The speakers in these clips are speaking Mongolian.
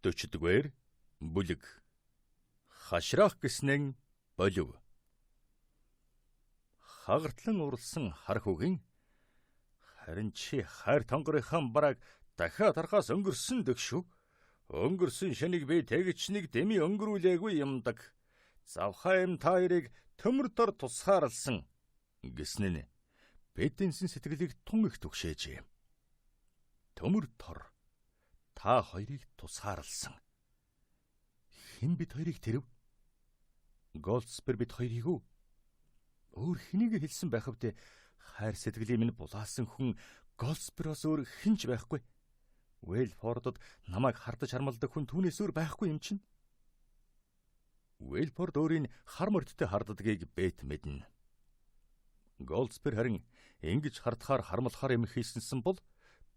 40-р бүлэг хашраах гэснэн болив. Хагартлан уралсан хар хөгийн харин чи хайр тонгорынхан бараг дахиад архаас өнгөрсөн дэгшүү. Өнгөрсөн шэнийг би тэгч нэг дэми өнгөрүүлээгүй юмдаг. Завхаа юм та хоёрыг төмөр дор тусгаарлсан гэснэн Бэдэнсэн сэтгэлийг тун их түгшээжээ. Төмөр тор та хоёрыг тусгаарлсан. Хэн бид хоёрыг тэрв? Голдспер бид хоёрыг үү? Өөр хэнийг хэлсэн байх вдэ? Хайр сэтгэлийн минь булаасан хүн Голдспероос өөр хинч байхгүй. Уэлфордод намайг хардаж хармалдаг хүн түүнээс өөр байхгүй юм чинь. Уэлфорд өөрийн хар мөрдтэй харддгийг Бэт мэднэ. Голдспер харин ингэж хардахаар хармалахаар юм хийсэнсэн бол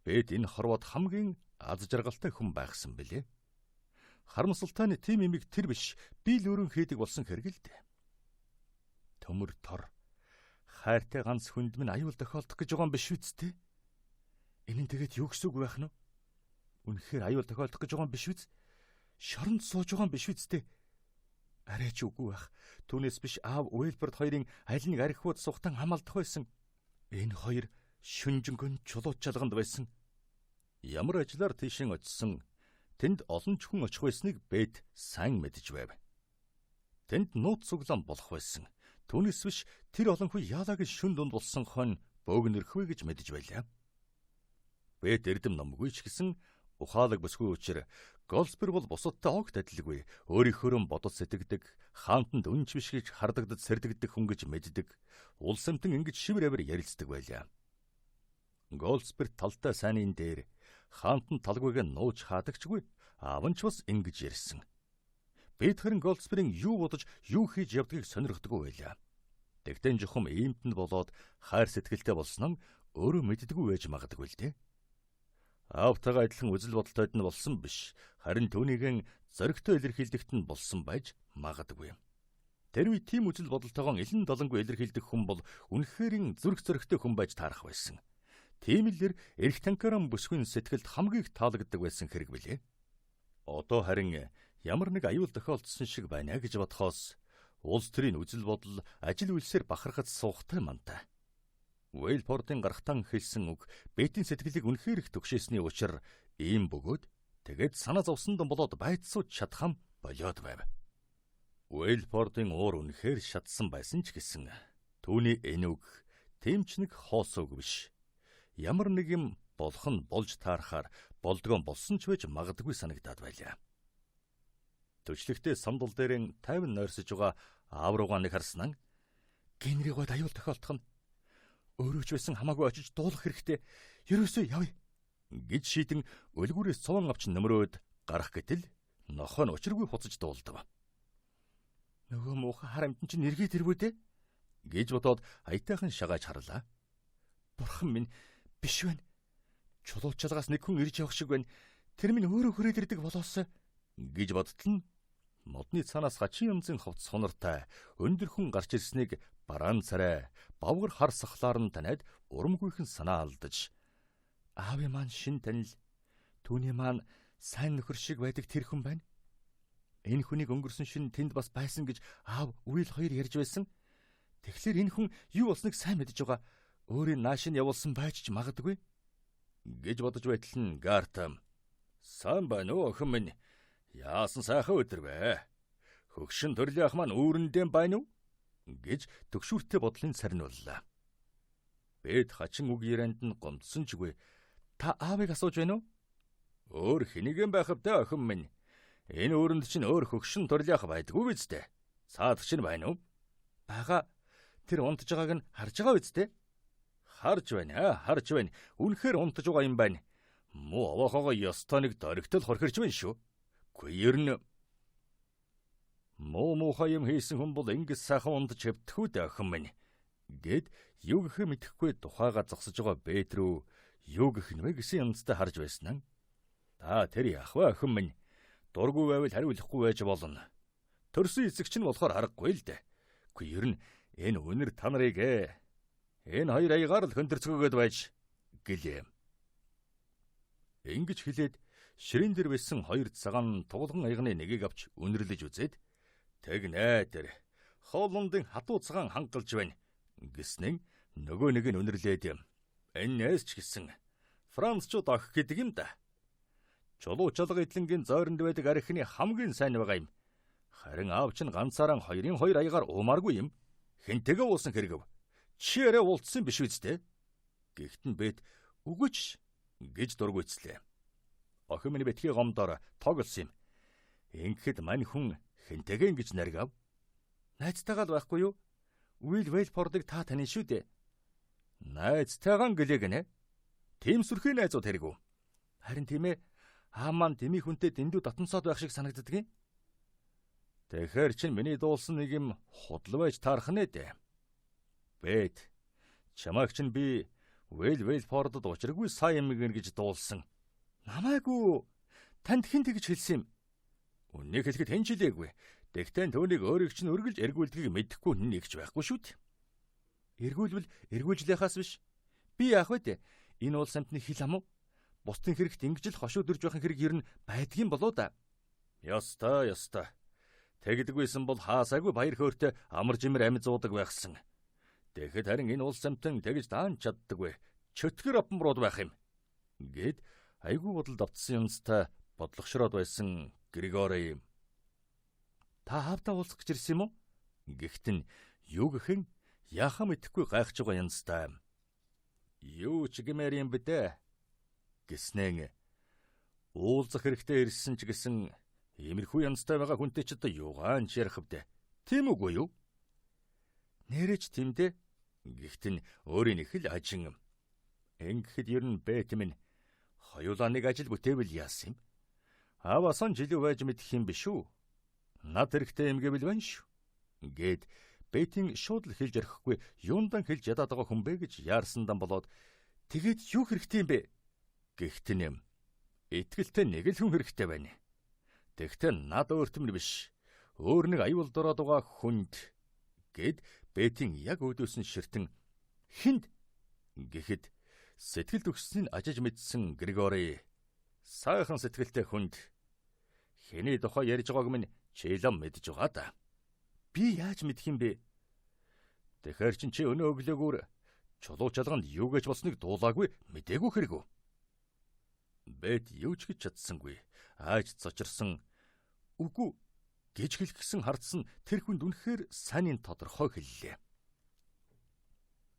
Бэт энэ хорвоод хамгийн аз жаргалтай хүн байхсан бэлээ. Харамсалтай нь тийм имийг тэр биш, би л өөрөн хийдэг болсон хэрэг л дээ. Төмөр тор хайртай ганц хүнд минь аюул тохиолдох гэж байгаа юм биш үсттэй. Энэ нь тэгээд юу гэсэн үг байх нь вэ? Үнэхээр аюул тохиолдох гэж байгаа юм биш үст? Шоронд сууж байгаа юм биш үсттэй? Арай ч үгүй байх. Түүнээс биш аав Уэлберт хоёрын аль нэг архиуд сухтан хамаалдах байсан. Энэ хоёр шүнжэнгөн чулууч жалганд байсан. Ямар ажлаар тийшин очисон тэнд олон ч хүн очих байсныг Бэт сайн мэдж байв. Тэнд нууц цуглаан болох байсан. Түүнээс биш тэр олон хүн яалагч шүн дунд болсон хон бөөгнөрхвэ гэж мэдж байлаа. Бэт эрдэм номгүй ч гэсэн ухаалаг бүсгүй учраас Голдспер бол бусадтай огт адилгүй, өөрийнхөө бодол сэтгэдэг, хаантанд үнч биш гэж хардагдаж сэрдэгдэх хүн гэж мэддэг, улс амтан ингэж шивэр авир ярилцдаг байлаа. Голдспер талтай сайнын дээр хаантан талгүйг нууж хаадагчгүй, аав нь ч бас ингэж ярьсан. Бэт харин Голдсперийн юу бодож, юу хийж явдгийг сонирхдаггүй байлаа. Тэгтэн жухам иймтэнд болоод хайр сэтгэлтэй болсон нь өөрөө мэддэггүй байж магадгүй л дээ. Аавтайгаа адилхан үзэл бодолтойд нь болсон биш, харин түүнийгэн зоригтой илэрхийлдэгт нь болсон байж магадгүй. Тэр үе тийм үзэл бодолтойгоо элен долонгүй илэрхийлдэг хүн бол үнэхээр зүрх зоригтой хүн байж таарах байсан. Тийм лэр эрх танкаран бүсгүйн сэтгэлд хамгийн их таалагддаг байсан хэрэг билээ. Одоо харин ямар нэг аюул тохиолдсон шиг байна гэж бодхоос улс төрийн үзэл бодол ажил үйлсээр бахархаж суухтай мантай. Уэлфордын гарахтан хэлсэн үг Бэтийн сэтгэлийг үнэхээр их түгшээсний учир ийм бөгөөд тэгээд санаа зовсонд болоод байцсууж чадхам болоод байв. Уэлфордын уур үнэхээр шатсан байсан ч гэсэн түүний энэ үг тэмч нэг хоос үг биш. Ямар нэг юм болох нь болж таарахаар болдгоо болсон ч байж магадгүй санагдаад байлаа. Төчлөгтэй самдал дээр 50 нойрсож байгаа аав руугаа нэг харснаа генри гойд аюул тохиолдох нь өөрөө ч байсан хамаагүй очиж дуулах хэрэгтэй. Ерөөсөө явъя гэж шийдэн өлгүүрээс цуван авч нөмрөөд гарах гэтэл нохоо нь учиргүй хуцаж дуулдаг. Нөгөө муухай хар амтэн чинь эргээд ирвэ дээ гэж бодоод аятайхан шагааж харлаа. Бурхан минь биш байна. Чулуучлагаас нэг хүн ирж явах шиг байна. Тэр минь өөрөө хүрээд ирдэг болоос гэж бодтол нь модны цаанаас хачин янзын ховц сонортой өндөр хүн гарч ирснийг бараан царай бавгар хар сахлаар нь таниад урамгүйхэн санаа алдаж аавын маань шин танил түүний маань сайн нөхөр шиг байдаг тэр хүн байна. Энэ хүнийг өнгөрсөн шин тэнд бас байсан гэж аав Уил хоёр ярьж байсан. Тэгэхээр энэ хүн юу болсныг сайн мэдж байгаа. Өөрийн нааш нь явуулсан байж ч магадгүй гэж бодож байтал нь Гартам сайн байна уу охин минь? Яасан сайхан өдөр бэ? Хөгшин төрлийн ах маань үүрэндээ байна уу? Гэж төгшүүртэй бодлын сарниуллаа. Бэт хачин үг ярианд нь гомдсон чгүй. Та аавыг асууж байна уу? Өөр хэнийгэн байх вдэ охин минь. Энэ үүрэнд чинь өөр хөгшин төрлийн ах байдгүй биз дээ. Саад чинь байна уу? Бага. Тэр унтж байгааг нь харж байгаа биз дээ? Харж байна, харж байна. Үнэхээр унтж байгаа юм байна. Муу овоохоо ёстой нэг дөрөгтөл хорхирч байна шүү. Гүй ер нь муухай юм хийсэн хүн бол ингэж сайхан ундаж хөвтөх үү охин минь гэд юу гэхээ мэдэхгүй тухайга зогсож байгаа Бэт рүү юу гэх нвэ гэсэн янзтай харж байснаа. Та тэр яах вэ охин минь? Дургүй байвал хариулахгүй байж болно. Төрсөн эцэгч нь болохоор харахгүй л дээ. Гүй ер нь энэ үнэр та нарыг энэ хоёр аягаар л хөнтөрцгөөд байж гэлээ. Ингэж хэлээд ширээн дээр байсан 2 цагаан тулган аягны нэгийг авч үнэрлэж үзээд "Тэг нэ тэр Холландын хатуу цагаан хангалж байна" гэснэн нөгөө нэг нь үнэрлээд "Энээс ч гэсэн Францчууд ах гэдэг юм да. Чулуу чалга эдлэнгийн зойронд байдаг архины хамгийн сайн байгаа юм. Харин аав чинь ганцаараа 2-2 аягаар уумааргүй юм. Хинтэйгээ уусан хэрэгв. Чи арай уулцсан биш үсттэй." Гэхдээ Бет "Үгүй ч" гэж дургуйцлээ. Охин минь битгий гомдоор тоглосон юм. Ингэхэд мань хүн хинтэйгээ ингэж наргав. "Найзтайгаа л байхгүй юу? Уил Вэлфордыг та тань шүү дээ." "Найзтайгаа гэлээ гинэ. Тийм сүрхий найзууд хэрэгв." "Харин тийм ээ. Аа маань дэмий хүнтэй дэндүү дотносоод байх шиг санагддаг юм." "Тэгэхэр чинь миний дуулсан нэг юм худал байж таарах нэ дээ. Бет, чамайг чинь би Вэлфордод учиргүй сайн юм гэж дуулсан." "Намайгүй. Танд хэн тэгж хэлсэн юм?" "Үннийг хэлэхэд хэн ч хэлээгүй. Тэгтээ түүнийг өөрийг чинь өргөлж эргүүлдгийг мэдэхгүй нэг ч байхгүй шүү дээ." "Эргүүлвэл эргүүлжлэхаас биш. Би яах вэ? Энэ уул самтны хил ам уу? Бусдын хэрэгт ингэж л хошууд ирж байхын хэрэг ер нь байдгийн болоо да." Яста. Тэгдэггүйсэн бол хаасаагүй баяр хөөртэй амар жимэр амьд зуудаг байхсан. Тэгэхэд харин энэ уул самтан тэгж даан чаддаггүй. Чөтгөр апмрууд байх юм. Гэд айгүй бодолд автсан юмстай бодлогошроод байсан Григори. "Та хаавтаа уулзах гэж ирсэн юм уу?" Гэхдээ юу гэхэн яхаа мэдэхгүй гайхаж байгаа юмстай. "Юу ч гэмээр юм бдэ" гэснэн уулзах хэрэгтэй ирсэн ч гэсэн иймэрхүү янзтай байгаа хүнтэй ч одоо юугаан ч ярих вдэ. Тийм үгүй юу? "Нэрэж тийм дээ." Гэхдээ өөрийн их л ажин. Ингэхэд ер нь Бет минь хоёулаа нэг ажил бүтээвэл яасан юм? Авасан жилүү байж мэдэх юм биш үү? Над хэрэгтэй юм гэвэл байна шүү. Гэд Бетийн шууд л хэлж ярихгүй юундан хэлж ядаад байгаа хүн бэ гэж яарсандан болоод "Тэгээд юу хэрэгтэй юм бэ?" Гэхдээ нэм итгэлтэй нэг л хүн хэрэгтэй байна. Тэгтээ над өөртмөр биш. Өөр нэг аюул дороод байгаа хүнд гэд Бетийн яг өөдөөсөн ширтэн "Хинд?" гэхэд сэтгэлд өгснийг ажиж мэдсэн Григори сайхан сэтгэлтэй хүнд "Хэний тухай ярьж байгааг минь чилэн мэдж байгаа да." "Би яаж мэдэх юм бэ?" "Тэгэхэр чин чи өнөө өглөөгөр чулуу чалганд юу гэж болсныг дуулаагүй мэдээгүй хэрэгв." Бет юу ч гэж чадсангүй. Ааж цочирсан "Үгүй" гэж хэлгэсэн хардсан тэр хүнд үнэхээр санийн тодорхой хэллээ.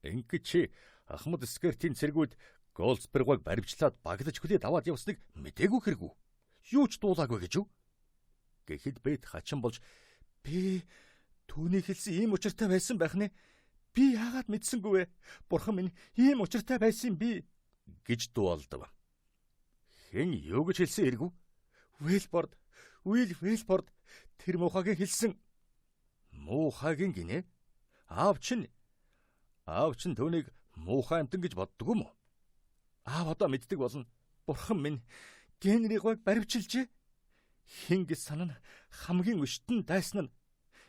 "Ингээд чи Ахмад Скертийн цэргүүд Голдсбергыг баривчлаад баглаж хүлээд аваад явсныг мэдээгүй хэрэгв. Юу ч дуулаагүй гэж юу?" Гэхэд Бет хачин болж "Би түүний хэлсэн ийм учиртай байсан байх нэ. Би яагаад мэдсэнгүй вэ? Бурхан минь ийм учиртай байсан би" гэж дуулдав. "Хэн юу гэж хэлсэн эргв?" Уил Вэлфорд тэр муухайгийн хэлсэн." "Муухайгийн гинэ? Аав чинь түүнийг муухай амтан гэж боддгоо юм уу?" "Аав одоо мэддэг болно. Бурхан минь Генриг баривчилжээ. Хин гэж санана хамгийн өштөн дайсан нь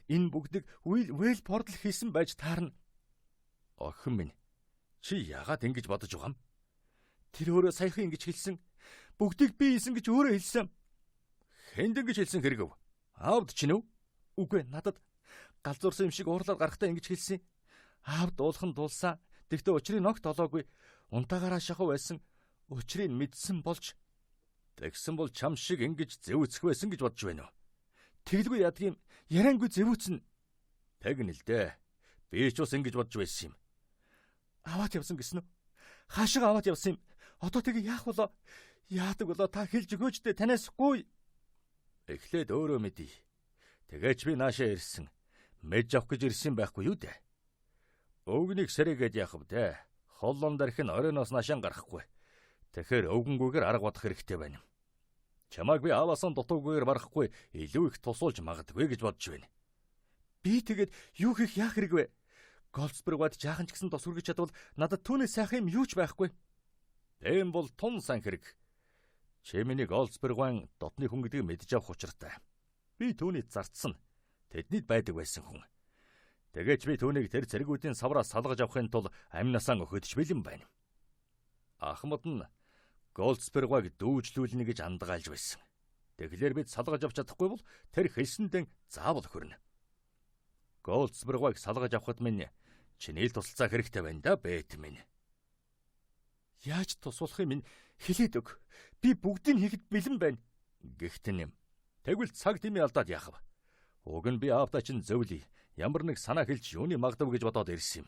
энэ бүгдийг Уил Вэлфорд л хийсэн байж таарна." "Охин минь, чи яагаад ингэж бодож байгаа юм?" "Тэр өөрөө саяхан ингэж хэлсэн. Бүгдийг би хийсэн гэж өөрөө хэлсэн." "Хэнд ингэж хэлсэн хэрэгв? Аавд чинь үү?" "Үгүй, надад галзуурсан юм шиг уурлаар гарахтаа ингэж хэлсэн. Аавд дуулхан дуулсан. Тэгтээ учрыг огт олоогүй. Унтаагаараа шахав байсан. Учрыг мэдсэн болж тэгсэн бол чам шиг ингэж зэвүүцэх байсан гэж бодож байна уу?" "Тэглгүй ядгийн яриангүй зэвүүцэн." "Тэгнэ л дээ. Би ч бас ингэж бодож байсан юм." "Аваад явсан гэсэн үү? Хаашаа аваад явсан юм? Одоо тэгээ яах вэ? Яадаг болоо та хэлж өгөөч дээ танаас гуй." "Эхлээд өөрөө мэдий. Тэгээч би наашаа ирсэн. Мэдж авах гэж ирсэн байхгүй юу дээ. Өвгнийг сэрэгээд яах вэ? Холлонд архин оройноос наашаа гарахгүй. Тэгэхээр өвгөнгүйгээр арга бодох хэрэгтэй байна. Чамайг би аваасан дутуугаар барахгүй илүү их тусуулж магадгүй гэж бодож байна." "Би тэгээд юу хийх яах хэрэг вэ? Голдсбергад жаахан ч гэсэн тус хүргэж чадвал надад түүнээс сайхан юм юу ч байхгүй." "Тийм бол тун сан хэрэг. Чи миний Голдсбергийн дотны хүн гэдгийг мэдж авах учиртай. Би түүний зарцсан. Тэднийд байдаг байсан хүн. Тэгээч би түүнийг тэр цэргүүдийн савраас салгаж авахын тулд амнасаа өхөдөж бэлэн байна. Ахмад нь Голдсбергыг дүүжлүүлнэ гэж андгаалж байсан. Тэгэхээр бид салгаж авч чадахгүй бол тэр хэлсэндээ заавал хөрнө. Голдсбергыг салгаж авахд минь чиний туслалцаа хэрэгтэй байна да, Бэт минь. Яаж тусуулах юм хэлээд өг. Би бүгдийг хийхэд бэлэн байна. Гэхдээ тэгвэл цаг дэмий алдаад яах вэ? Уг нь би аавдаа чинь зөвлөе. Ямар нэг санаа хэлж юуны магдав гэж бодоод ирсэн юм.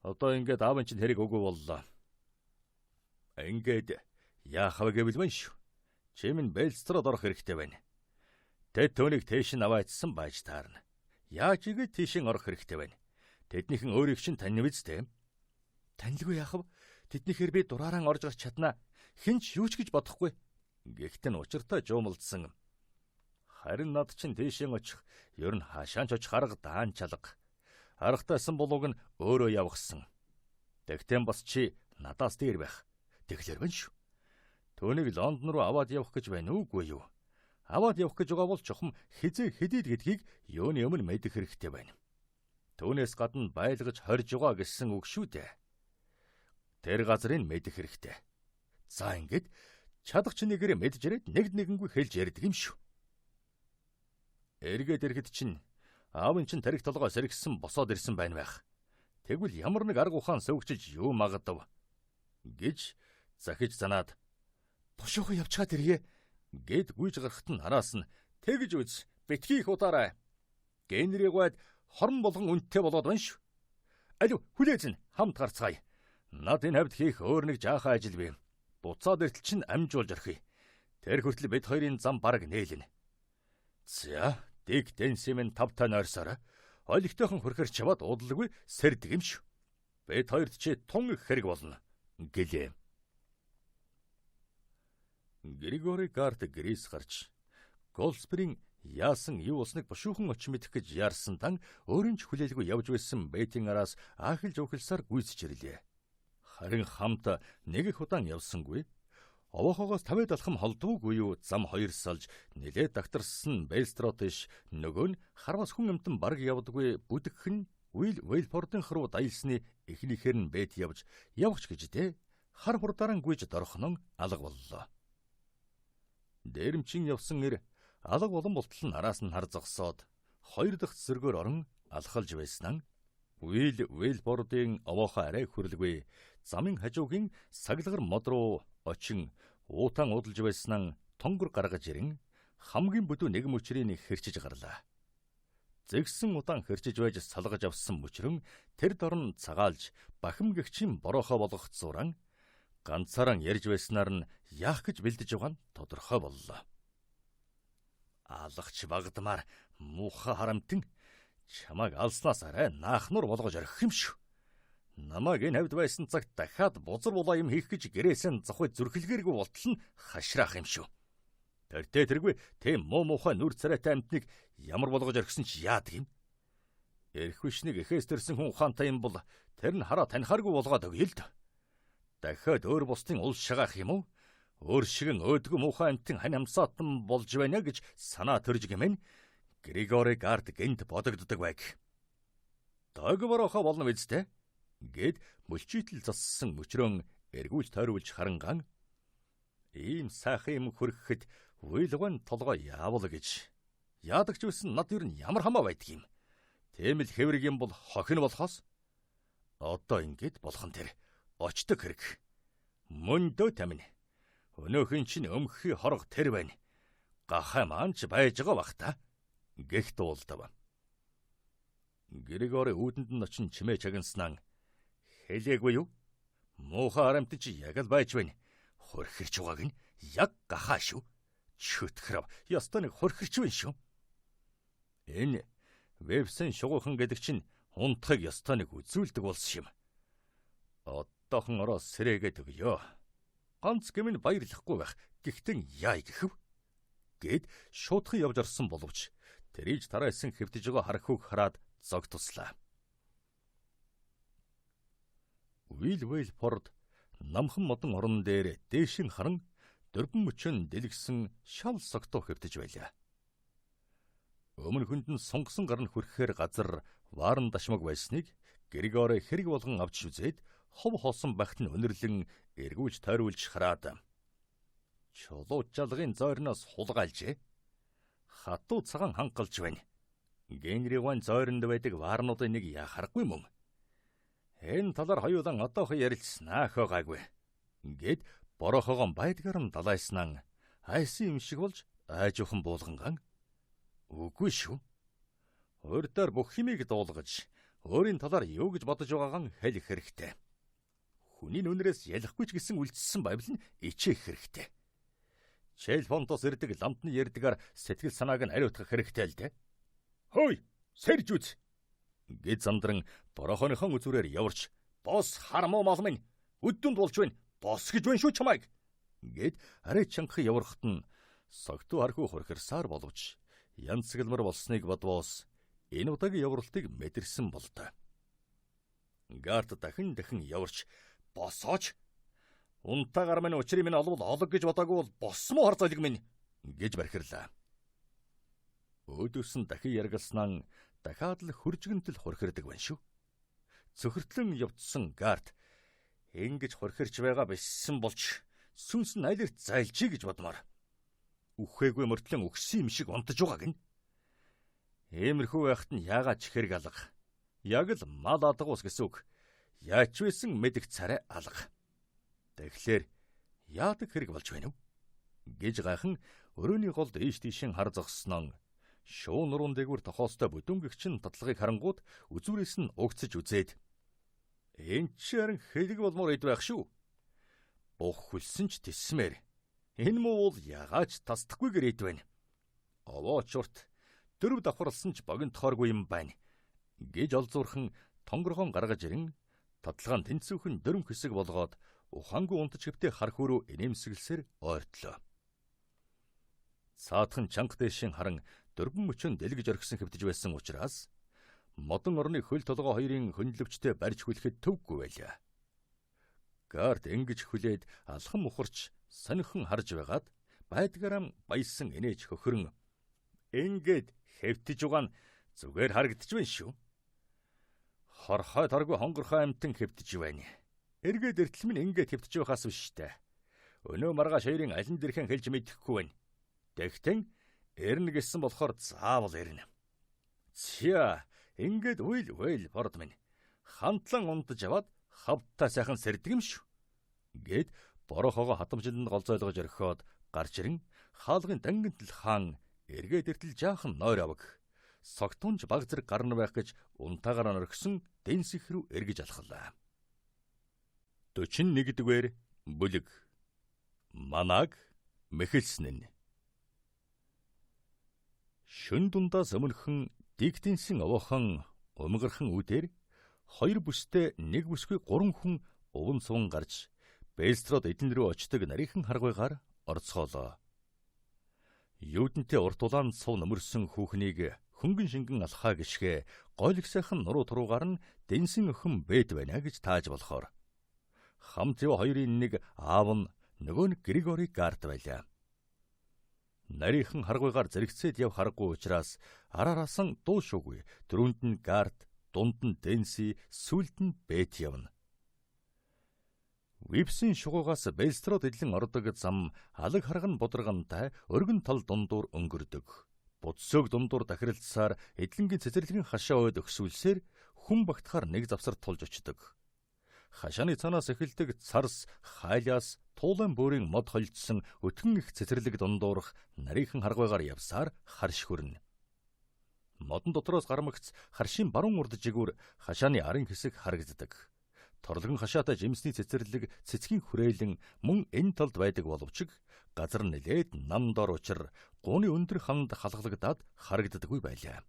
Одоо ингээд аав чинь хэрэг өгөө боллоо. Ингээд яах вэ гэвэл мэн шүү. Чимэн Бэлстрод орох хэрэгтэй байна. Тэд түүнийг тийш нь аваадсан байж таарна. Яаж игээд тийшин орох хэрэгтэй байна. Тэднийхэн өөрийг чинь танив үстэй. Танилгүй яах вэ? Тэднийхээр би дураараа орж гарч чаднаа. Хинч юу ч гэж бодохгүй. Гэхдээ нь учиртай жуумалдсан. Харин над чинь тийшээ очих, ер нь хаашаан ч очих арга даан чалга. Аргатайсан болууг нь өөрөө явгсан. Тэгтэн бас чи надаас дээр байх. Тэгэхээр байна шүү. Түүнийг Лондон руу аваад явах гэж байна уугүй юу? Аваад явах гэж байгаа бол чухам хизээ хэдийд гэдгийг юуны өмнө мэдэх хэрэгтэй байна. Түүнээс гадна байлгаж хорж байгаа гэсэн үг шүү дээ. Тэр газрыг мэдэх хэрэгтэй. За ингээд чадах чинийгээрээ мэдж ирээд нэгнгүй хэлж ярьдаг юм шүү. Эргээд ирэхэд чинь аавын чинь тарих толгоос сэргсэн босоод ирсэн байна байх. Тэгвэл ямар нэг арга ухаан сөвгчж юу магадав гэж захиж занаад бушуухан явчаад ирье гэд гүйж гарахт нь араас нь тэгж үз битгий их удаарай. Генриг гойд хорон болгон үнэтэй болоод байна шүү. Алив хүлээж хамт гарцгаая. Над энэ хавьд хийх өөр нэг жаахан ажил бий. Буцаад иртэл чинь амжуулж орхив. Тэр хүртэл бид хоёрын зам бараг нээлнэ. За дэг дэнсимэн тавтай нойрсоор олигтойхон хөрхөр чаваад удалгүй сэрдэг юм шүү. Бид хоёрт чи тун их хэрэг болно гэлээ. Григори Гарт Грис гарч Голдсберийн яасан юу болсныг бушуухан оч мэдэх гэж яарсан дан өөрийн ч хүлээлгүй явж байсан Бэтийн араас аахилж өвхөлсаар гүйцэж ирлээ. Харин хамт нэг их удаан явсангүй. Овоохоогоос 50 далхам холдоогүй юу зам хоёр салж нилээд дагтарсан Бэлстротиш нөгөө нь харвас хүн амтан бараг явдаггүй бүдгхэн Вейлфордын руу дайлсны эхнийхээр нь Бэт явж явахч гэжтэй хар хурдаараа гүйж дорхонон алга боллоо. Дээрэмчин явсан нэр алга болон болтол нь араас нь хар зогсоод хоёр дахь зэргээр орон алхалж байснаа Вейлфордын овоохоо арай хүрлгүй замын хажуугийн саглагар мод руу очин уутаан удалж байснаа тонгор гаргаж ирэн хамгийн бүдүү нэг мөчрийг хэрчиж гарлаа. Зэгсэн удаан хэрчиж байж салгаж авсан мөчрөн тэр дорн цагаалж бахим гэгчийн бороохоо болгох зуран ганцаараа ярьж байснаар нь яах гэж бэлдэж байгаа нь тодорхой боллоо. Алгч багдмаар муухай харамтэн чамайг алснаас арай наахнуур болгож орхих юм шүү. Намайг энэ хавьд байсан цагт дахиад бузар булаа юм хийх гэж гэрээсээ зохой зүрхэлгээргүй болтол нь хашраах юм шүү. Тэртээ тэргүй тийм муухай нүр царайтай амтныг ямар болгож орхисон ч яадаг юм. Эрх хүчнийг эхээс төрсэн хүн ухаантай юм бол тэр нь хараа танихааргүй болгоод өгье л дөө. Дахиад өөр бусдын ул шагаах юм уу? Өөр шигэн өөдгөө муухай амтэн хань амсаатан болж байна гэж санаа төрж гэмэн Григори Гарт гэнт бодогддог байг. Догворохоо болно биз дээ? Гэд мөлчийтэл зассан мөчрөн эргүүлж тойруулж харанган ийм сайхан юм хөргөхөд уйлган толгой яавал гэж яадаг ч байсан над юу н ямар хамаа байдаг юм. Тэмэл хэврэг юм бол хохин болохоос одоо ингэж болох нь тэр очдог хэрэг. Мөндөө тамин. Өнөөхөн чинь өмхий хорго тэр байна. Гахай маань ч байж байгаа бах та. Гэх дуулдав. Григори үүдэнд нь очин чимээ чагнаснаа хэлээгүй юу? Муухай харамт чи яг л байж байна. Хөрхирч байгааг нь яг гахаа шүү. Чөтгөрөв. Ястаа нэг хөрхирч байна шүү. Энэ вебсэн шугуухан гэдэг чинь унтахыг ястаа нэг үзүүлдэг болсон юм. Одоохон ороос сэрээгээд өгьё. Ганц гэмэн баярлахгүй байх. Гэхдээ яа гэхэв? Гэд шуудхан явж орсон боловч тэрийж тараасан хэвтэж байгаа харахуг хараад зог туслаа. Вейлфорд намхан модон орон дээр дээшин харан дөрвөн мөчөн дэлгсэн шал согтуу хэвтэж байлаа. Өмнө хүнд нь сунгасан гар нь хүрхээр газар ваарн дашмаг байсныг Григори хэрэг болгон авч үзээд хов хоосон багт нь өнөрлөн эргүүлж тойруулж хараад чулуу жалгын зойрноос хулгайлжээ. Хатуу цагаан хангалж байна. Генрийн зойронд байдаг ваарнуудын нэг яхарахгүй мөн. Энэ талаар хоёулан одоохон ярилцсанаа хойгаагүй. Гэд борохоогон байдгаар нь далайснаа айсан юм шиг болж айжуухан буулганган. Үгүй шүү. Урдаар бүх хэмийг дуулгаж өөрийн талаар юу гэж бодож байгаагаа хэлэх хэрэгтэй. Хүний нүнрээс ялахгүй ч гэсэн үлдсэн байвал нь ичээх хэрэгтэй. Челфонтос ирдэг ламтны ярдгаар сэтгэл санааг нь ариутгах хэрэгтэй л дээ. Хөөй, сэрж үз. Гэд замдран борохооныхон үзүүрээр яварч бос хармуу мал минь өддөнд болж байна. Бос гэж байна шүү чамайг. Гэд арай чанхах явархад нь согтуу хархуу хурхирсаар боловч янцгэлмар болсныг бодвоос энэ удаагийн явралтыг мэдэрсэн болтой. Гарт дахин яварч босооч. Унтаагаар минь учрыг минь олвол олог гэж бодоогүй бол босмоо хар залиг минь гэж бархирлаа. Өөдөөс нь дахин яргалснаа дахиад л хуржигэнтэл хурхирдаг байна шүү. Цөхөртлөн явцсан гарт ингэж хурхирч байгаа биссэн болж сүнс нь айлэрт зайлжий гэж бодмоор. Үхээгүй мөртлөн өгсөн юм шиг унтаж байгааг нь. Иймэрхүү байхад нь яагаад ч хэрэг алга. Яг л мал адгуус гэсэн үг. Яач байсан мэдэх царай алга. Тэгэхээр яадаг хэрэг болж байна вэ? Гэж гайхан өрөөний голд ийш тийшин хар зогссноо шуу нуруунд дээгүүр тохоостой бүдүнгэгчин татлагыг харангууд үзүүрээс нь угцж үзээд энэ ч харин хэлэг болмоор ид байх шүү. Бух хөлсөн ч тисмээр. Энэ муу бол ягааж тасдахгүйгээр ид байна. Овооч урт дөрөв давхарлсан ч богинохооргүй юм байна. Гэж олзуурхан тонгорхон гаргаж ирэн татлагаан тэнцүүхэн дөрөв хэсэг болгоод ухаангүй унтаж хэвтээ хар хөрөө инээмсэглсээр ойртлоо. Цаатхан чанга дэшин харан дөрвөн мөчөн дэлгэж орхисон хэвтэж байсан учраас модон орны хөл толгой хоёрын хөндлөвчтэй барьж хүлэхэд төвгүй байлаа. Гард ингэж хүлээд алхам ухарч сонихон харж байгаад байдгаараа баясан инээж хөхрөн ингээд хэвтэж байгаа нь зүгээр харагдаж байна шүү. Хорхой торгүй хонгорхой амтан хэвтэж байна. Эргээд эртэл минь ингээд хэвтэж байхаас биш дээ. Өнөө маргааш хоёрын алин дэрхэн хэлж мэдэхгүй байна. Тэгтэн эрнэ гэсэн болохоор заавал эрнэ. Зя ингээд үйл борд минь хамтлан унтаж аваад хавтаа сайхан сэрдэг юм шүү. Гэд борохоогоо хатамжилд голзойлгож орхиод гарч ирэн хаалгын дангинтл хаан эргээд эртэл жаахан нойр аваг. Согтунж баг зэрэг гарна байх гэж унтаагаар орхисон дэнсих рүү эргэж алхалаа. 41-р бүлэг. Манаг мэхэлснэн. Шөн дундаас өмнөхөн дигдэнсэн овоохон умгархан үдээр хоёр бүстэй нэг бүсгүй 3 хүн уван суван гарч Бэлстрод эдэн рүү очдог нарийнхан харгуйгаар орцгоолоо. Юудэнтэй урт улаан сув нөмөрсөн хүүхнийг хөнгөн шингэн алхаа гიშгэ гойлог сайхан нуруу туруугаар нь дэнсэн өхөн бэд байна гэж тааж болохоор хамт яв хоёрын нэг аав нь нөгөө нэг Григори Гарт байлаа. Нарийнхан харгуйгаар зэрэгцээд яв харахгүй учраас араараасан дуу шуугүй. Дөрөнд нь Гарт, дунд нь Дэнси, сүүлд нь Бэт явна. Випсийн шугуугаас Бэлстрод эдлэн ордог зам алаг харган будрагантай өргөн тал дундуур өнгөрдөг. Будсөг дундуур дахиралцсаар эдлэнгийн цэцэрлэгэн хашаа ойд өгсүүлсээр хүн багтахаар нэг завсар тулж очдог. Хашааны цаанаас эхэлдэг царс, хайлаас туулан бөөрийн мод холдсон өтгөн их цэцэрлэг дундуурах нарийнхан харгуйгаар явсаар харш хөрнө. Модон дотроос гармагц харшийн баруун урд жигүүр хашааны арын хэсэг харагддаг. Торлогон хашаатай жимсний цэцэрлэг цэцгийн хүрээлэн мөн энэ талд байдаг боловч газар нэлээд нам дор учир гууны өндөр ханд халгалагдаад харагддаггүй байлаа.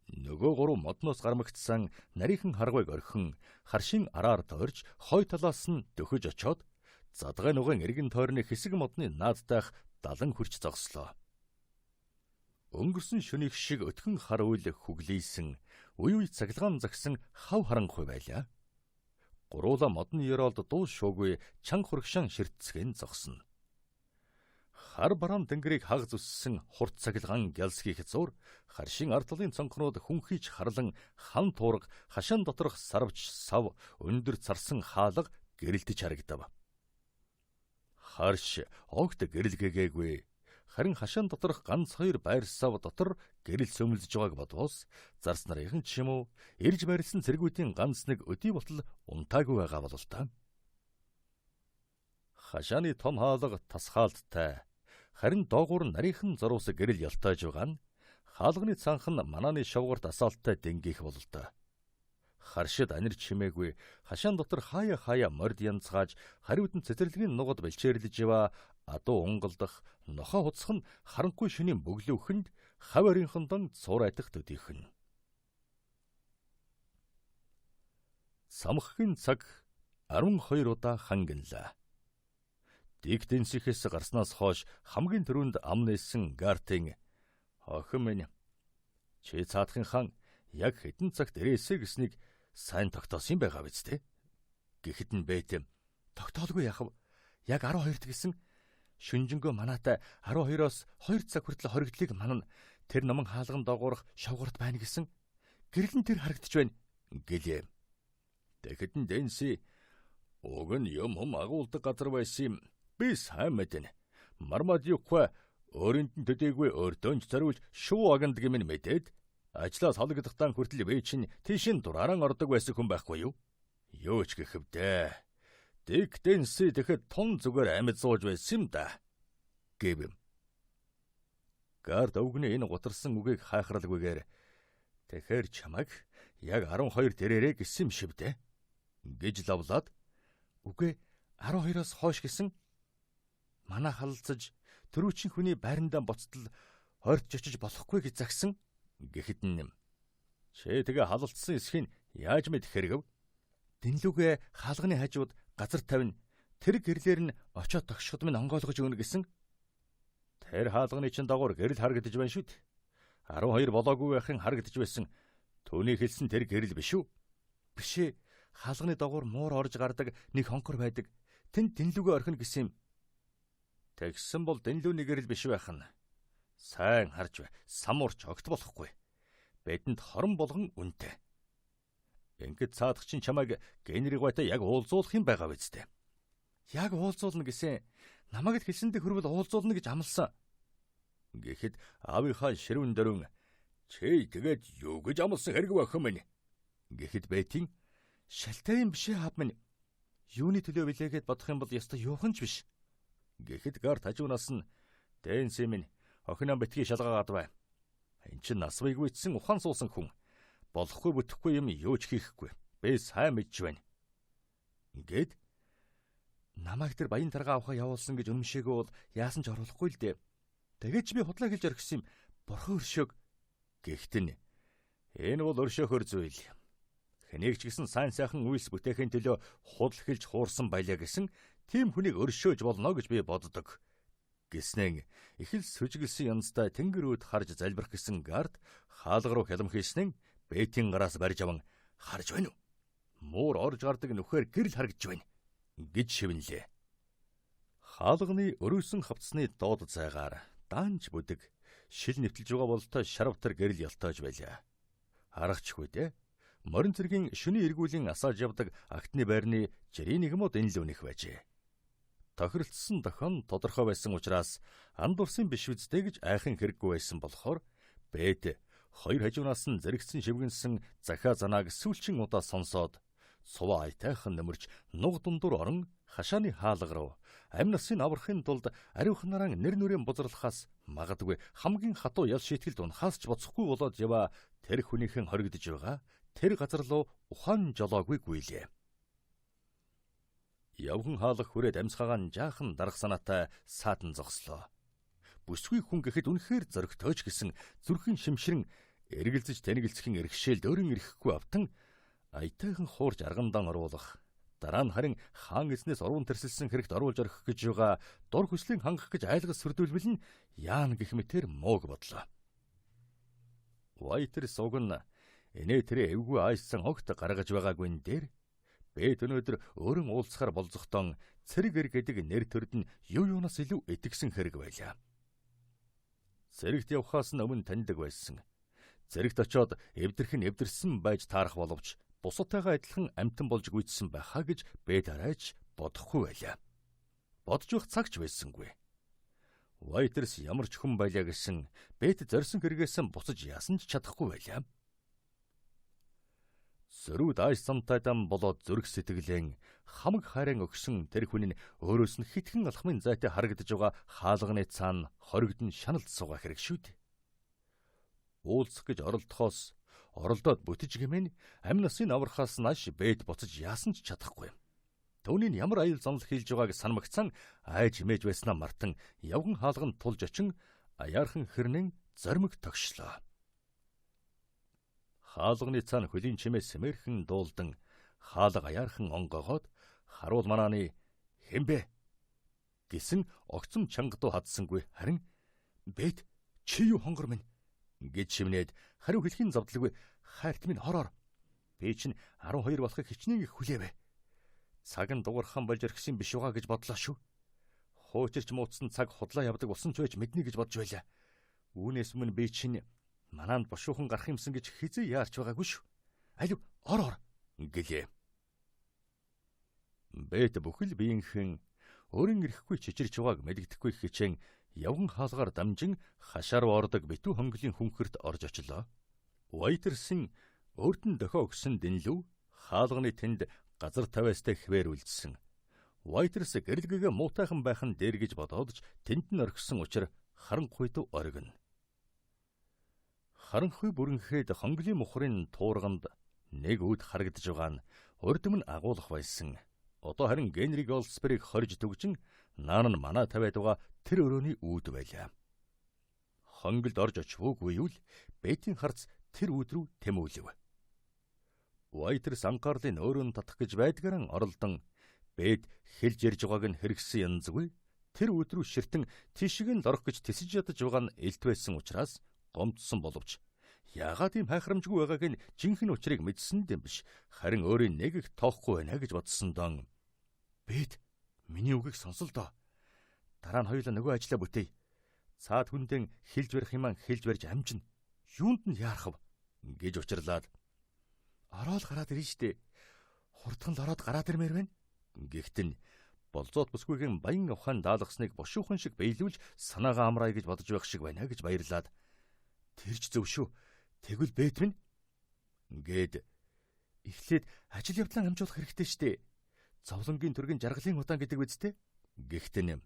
Нөгөө гурав модноос гармагцсан нарийнхан харгуйг орхин харшийн араар тойрч хой талаас нь дөхөж очоод задгай нугын эргэн тойрны хэсэг модны наадтайх далан хурч зогслоо. Өнгөрсөн шөнийх шиг өтгөн хар үйл хүглээсэн үе цаглагаан загсан хав харанхуй байлаа. Гуруула модны ёроолд дуу шуугүй чанга хургшаан ширтцгэн зогсно. Хар бараан тэнгэрийг хаг зүссэн хурд цахилгаан гялсхийх зур харшийн ардлын цонхнууд хүнхийж харлан хан туурга хашаан доторх сарвч сав өндөр царсан хаалга гэрэлтэж харагдав. Харш огт гэрэлгээгээгүй. Харин хашаан доторх ганц хоёр байр сав дотор гэрэл сөмөлдөж байгааг бодвол зарс нарын ч юм уу ирж барьсан цэргүүдийн ганц нэг өдий болтол унтаагүй байгаа бол та. Хашааны том хаалга тасхаалттай. Харин доогуур нарийнхан зоруус гэрэл ялтааж байгаа нь хаалганы цанх нь манааны шавгарт асаалттай дэнгийх бололтой. Харшид анир чимээгүй хашаан дотор хаяа морд янцгааж хариудан цэцэрлэгийн нугад бэлчээрлэж ява адуу унгалдах нохоо хуцах нь харанхуй шөнийн бөглөөхөнд хав оринхондон цуурайтах төдийхөн. Самхгийн цаг 12 удаа хангинлаа. Дигдэнсихээс гарснаас хойш хамгийн түрүүнд ам нээсэн Гартын охин минь чи цаадахын хаан яг хэдэн цагт ирээсэ гэснийг сайн тогтоосон байгаа биз дээ. Гэхэд нь бэт тогтоолгүй яхав. Яг 12-т гэсэн шүнжэнгөө манаатай 12-оос 2 цаг хүртэл хоригдлыг манан тэр номон хаалган доогоорох шавгарт байна гэсэн гэрэл нь тэр харагдаж байна гэлээ. Тэгэхэд нь Дэнси уг нь юм агуулдаг газар байсан юм. Би сайн мэднэ. Мармадюква өөрөнд нь төдийгүй өрдөнж зориулж шуу аганд гэмэн мэдээд ажлаас холгодохтан хүртэл вэ чинь тийшин дурааран ордог байсан хүн байхгүй юу? Юу ч гэхэвдээ. Дигдэнси тэгэхэд тун зүгээр амьд сууж байсан юм да. Гэв. Гард өвгний энэ гутарсан үгийг хайхралгүйгээр тэгэхээр чамайг яг 12 дээрээ гэсэн юм шивдэ гэж лавлаад үгүй 12-оос хойш гэсэн манай халалцаж төрүүчин хүний байрандаа боцтол хойрч очиж болохгүй гэж загсан гэхэд нь чи тэгээ халалцсан эсхийг яаж мэд хэрэгв? Дэнлүгэ хаалганы хажууд газар тавина. Тэр гэрлэр нь очоод тогшход минь онгойлгож өгнө гэсэн. Тэр хаалганы чин дагуур гэрэл харагдаж байна шүү дээ. 12 болоогүй байхын харагдаж байсан. Түүний хэлсэн тэр гэрэл биш үү? Биш ээ. Хаалганы дагуур муур орж гардаг нэг хонхор байдаг. Тэнд дэнлүгэ орхино гэсэн юм. Тэгсэн бол дэнлүүний гэрэл биш байх нь. Сайн харж бай. Самуурч огт болохгүй. Бидэнд хорон болгон үнэтэй. Ингээд цаадах чинь чамайг генеригватай яг уулзуулах юм байгаа биз дээ. Яг уулзуулна гэсэн. Намайг л хэлсэндээ хөрвөл уулзуулна гэж амласан. Гэхэд аавынхаа ширүүн дөрөн чи тэгээд юу гэж амласан хэрэг байх юм бэ? Гэхэд бэтийн шалтай юм бишээ хав минь. Юуны төлөө билээгээд бодох юм бол ёстой юухан ч биш. Гэхэд Гарт хажуунаас нь Дэнси минь охиноо битгий шалгаагаад бай. Энд чинь нас вийгүйцсэн ухаан суусан хүн. Болохгүй бүтэхгүй юм юу ч хийхгүй. Би сайн мэдж байна. Ингээд намайг тэр баян таргаа авахаа явуулсан гэж үнэмшээгөө бол яасан ч оруулахгүй л дээ. Тэгээд ч би худлаа хэлж орхисон юм. Бурхан өршөөг. Гэхдээ энэ бол өршөөхөр зүйл. Хэнийг ч гэсэн сайн сайхан үйлс бүтээхийн төлөө худал хэлж хуурсан байлаа гэсэн тийм хүнийг өршөөж болно гэж би боддог. Гэснээр их л сүжиглсэн янзтай тэнгэр үүд харж залбирах гэсэн Гард хаалга руу хялам хийснэн бэтийн гараас барьж аван харж байна уу? Муур орж гардаг нөхөр гэрэл харагдж байна гэж шивнэлээ. Хаалганы өрөөсөн хавцсны доод зайгаар даанч бүдэг шил нэвтэлж байгаа бололтой шарвтар гэрэл ялтааж байлаа. Харагчгүй дээ. Морин цэргийн шөний эргүүлийн асааж явдаг актны байрны жирийн нэгмүүд энэ л үнэх байжээ. Тохиролцсон дохион тодорхой байсан учраас андуурсан биш үздэй гэж айхан хэрэггүй байсан болохоор бэд хоёр хажуунаас нь зэрэгцэн шивгэнсэн захаа занааг сүүлчин удаа сонсоод суваа айтайхан нөмөрч нуг дундуур орон хашааны хаалга руу амь насын аврахын тулд ариухнараа нэр нүрийн бузралхаас магадгүй хамгийн хатуу ял шийтгэлд унахаас ч боцохгүй болоод ява тэр хүнийхэн хоригдож байгаа тэр газар руу ухаан жолоогүй гүйлээ. Явхан хаалга хүрээд амьсгаагаан жаахан дарах санаатай саатан зогслоо. Бүсгүй хүн гэхэд үнэхээр зөрөгтөөч гэсэн зүрхэн шимширэн эргэлзэж тэнэгэлцхийн эрхшээл дөөрөн ирэхгүй автан айтайхан хуурж аргандан оруулах. Дараа нь харин хаан эзнээс урван тэрсэлсэн хэрэгт оруулж орхих гэж байгаа дур хүслийн хангах гэж айлгас сүрдүүлбэл нь яан гэх мэтэр мууг бодлоо. Вайтер сугн энэ тэрэ эвгүй айсан огт гаргаж байгаагүй энэ дээр Бэд өнөөдөр өөрөн уулзахаар болзохдоо цэрэг эр гэдэг нэр төрд нь юу юунаас илүү итгэсэн хэрэг байлаа. Цэрэгт явхаас өмнө таньдаг байсан. Цэрэгт очиод эвдэрх нь эвдэрсэн байж таарах боловч бусадтайгаа адилхан амтан болж гүйцсэн байхаа гэж Бэд арайч бодохгүй байлаа. Бодж явах цагч байсангүй. Вайтерс ямар ч хүн байлаа гэсэн Бэд зорьсон хэрэгээс буцаж яасан ч чадахгүй байлаа. Зөрүүд айс самтайдан болоод зүрх сэтгэлэн хамаг харин өгсөн тэр хүн нь өөрөөс нь хитгэн алхмын зайтай харагдаж байгаа хаалганы цаана хоригдон шаналд суугаа хэрэг шүү дээ. Уулзах гэж оролдоод бүтэж гэмээн амь насын аврахаас нааш Бэд буцаж яасан ч чадахгүй. Түүний ямар аюул занал хийж байгааг санамгцсан айж имэж байснаа мартан явган хаалганд тулж очин аяархан хэрнэн зоримог тогшлоо. Хаалганы цаана хөлийн чимээ сэмэрхэн дуулдан хаалга аяархан онгогоод харуул манааны хэмбэ гэсэн огцом чангадуу хадсангүй харин Бэд чи юу хонгор минь гэж шивнээд хариу хэлхийн завдлаггүй хайрт минь хороор би чинь 12 болохыг хичнээн их хүлээвэ. Цаг нь дуурхан болж ирсэн биш угаа гэж бодлоо шүү. Хуучирч муудсан цаг худлаа явдаг болсон ч байж мэднэ гэж бодж байлаа. Үүнээс өмнө би чинь манаанд бошуухан гарах юмсан гэж хизээ яарч байгаагүй шүү. Алив ороор гэлээ. Бэд бүхэл биеийнхэн өөрийн ирэхгүй чичирч байгааг мэддэхгүй хичээн явган хаалгаар дамжин хашаар ордог битүү хонглын хүнхэрт орж очлоо. Вайтерсын өөрт нь дохио өгсөн дэнлүү хаалганы тэнд газар тавиастай хിവэр үлдсэн. Вайтерс гэрэлгэгээ муутайхан байх нь дээр гэж бодоод ч тэнд нь орхисон учраас харанхуйд оргино. Харанхуй бүрэнхэд хонглын мухрын туурганд нэг үд харагдж байгаа нь урд өмнө агуулах байсан. Одоо харин Генри Голдсбергийг хорж төгжин наан нь манаа тавиад байгаа тэр өрөөний үүд байлаа. Хонголд орж очивгүй юу л Бэдийн харц тэр үүд рүү тэмүүлв. Вайтерс анхаарлын өөрөнд татах гэж байдгаараа оролдон Бэд хэлж ярьж байгааг нь хэрэгсэн янзгүй тэр үүд рүү ширтэн тишиг нь лорох гэж тэсэж ядаж байгаа нь элт байсан учраас гомдсон боловч яагаад ийм хайхрамжгүй байгааг нь жинхэнэ учрыг мэдсэн дэм биш харин өөрийн нэг их тоохгүй байна гэж бодсон дон. Бэд миний үгийг сонсол доо. Дараа нь хоёулаа нөгөө ажлаа бүтээе. Цаад хүндэн хэлж барих юмаа хэлж барьж амжина. Юунд нь яарах вэ гэж учирлаад ороод гараад ирнэ штэ. Хурдхан л ороод гараад ирмээр байна. Гэхдээ болзоот бүсгүйгийн баян авхаан даалгасныг бошуухан шиг биелүүлж санаагаа амраая гэж бодож байх шиг байна гэж баярлаад тэрч зөв шүү. Тэгвэл Бэд минь гээд эхлээд ажил явдлаа амжуулах хэрэгтэй штэ. Зовлонгийн төргийн жаргалын удаан гэдэг үсттэй. Гэхдээ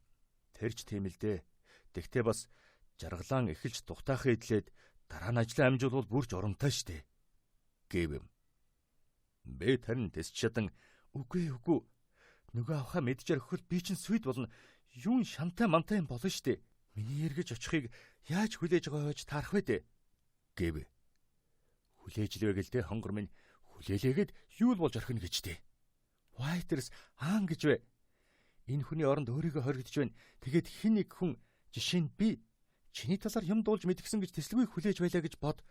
тэрч тийм л дээ. Тэгтээ бас жаргалаан эхэлж тухтаахын эдлээд дараа нь ажлаа амжуулбал бүрч оромтой штэ. Гэв. Бэд харин тэсч чадан үгүй нөгөө авахаа мэдж орхиход би чинь сүйд болно. Юун шамтай мантай юм болно штэ. Миний эргэж очихыг яаж хүлээж байгаа байж таарах вэ дээ. Гэв. Хүлээж л вэ гэлдэ хонгор минь хүлээлээгээд юу л болж орхино гэж дээ. Вайтерс аан гэж вэ. Энэ хүний оронд өөрийгөө хоригдож байна. Тэгээд хин нэг хүн жишээ нь би чиний талаар юм дуулж мэдгсэн гэж тэслэгүй хүлээж байлаа гэж бод.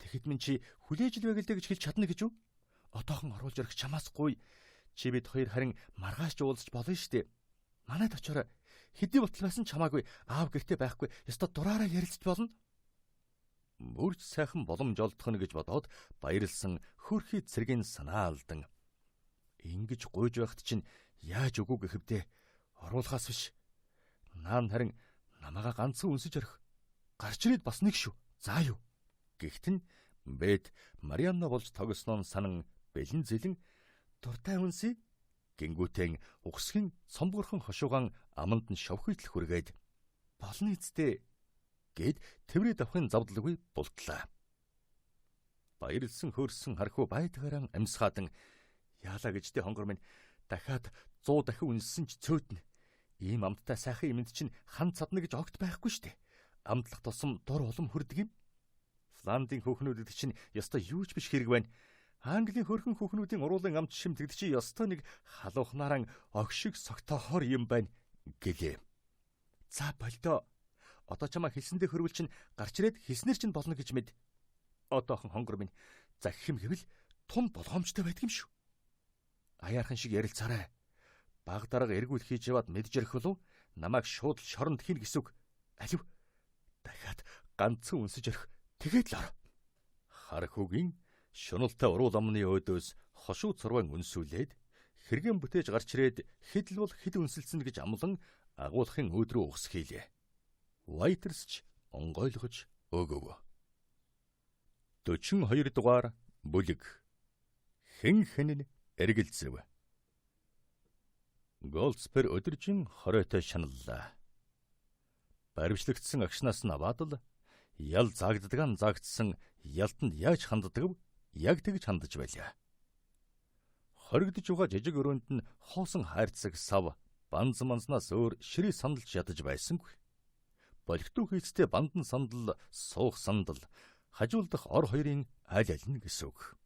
Тэгэхэд минь чи хүлээж л вэ гэлдэ гэж хэлж чадна гэж юу? Одоохон оруулж орох чамаасгүй. Чи бид хоёр харин маргааш ч уулзч болно штэ. Манайд очоорой. Хэдий ботл байсан чамаагүй аав гэртээ байхгүй. Ёстой дураараа ярилцж болно. Бүрч сайхан боломж олдох нь гэж бодоод баярлсан хөрхий цэргийн санаа алдан. Ингиж гуйж байхад чинь яаж үгүй гэхэвдээ оруулахаас биш. Наан харин намайга ганцхан үнсэж орих. Гарч ирээд бас нэг шүү. За юу. Гэхдээ Бэд Марианна болж тогснон санан бэлэн зэлэн дуртай үнсий гингүүтэн ухсгийн цомгорхон хошуугаан аманд нь шовхийдл хүргээд болно эцтэй гэд тэврээ давхын завдлагүй бултлаа. Баярлсан хөөрсөн хархуу байдгаараа амьсгаадан яалаа гэжтэй хонгор минь дахиад 100 дахин үнэлсэн ч цөөднө. Ийм амттай сайхан юмд чинь хан цадна гэж огт байхгүй штэ. Амтлах тусам дур улам хүрдэг юм. Фландын хүүхнүүдэд чинь ёстой юу ч биш хэрэг байна. Английн хөрхөн хүүхнүүдийн уруулын амт шимтэгд чи ёстой нэг халуухнаараа огшиг согтоохоор юм байна гэлээ. За болдоо. Одоо чамаа хэлсэндээ хөрвөл чинь гарч ирээд хэлснэр чинь болно гэж мэд. Одоохон хонгор минь захих юм гэвэл тун болгоомжтой байдаг юм шүү. Аяархан шиг ярилцаарай. Баг дарга эргүүл хийж яваад мэдж ярих болов намайг шууд шоронд хийн гэсүг. Алив дахиад ганцхан үнсэж орих. Тэгээд л ор. Хар хүүгийн шуналтай уруул амны өөдөөс хошуу цорван үнсүүлээд хэрэгэн бүтээж гарч ирээд хэдл бол хэд үнсэлсэн гэж амлан агуулгын өөд рүү угс хийлээ. Вайтерс ч онгойлгож өгөв. 42 дугаар бүлэг. Хэн хэнэн эргэлзэв. Голдспер өдөржин хоройтой шаналлаа. Баримтлагдсан агшнаас нь аваад л ял заагддгаан заагдсан ялтанд яаж ханддаг яг тэгж хандж байлаа. Хоригдож байгаа жижиг өрөөнд нь хоосон хайрцаг сав банз манзнаас өөр ширээ сандалж ядаж байсангүй. Болигтуу хийцтэй бандан сандал, суух сандал, хажуулдах ор хоёрын аль аль нь гэсэн үг.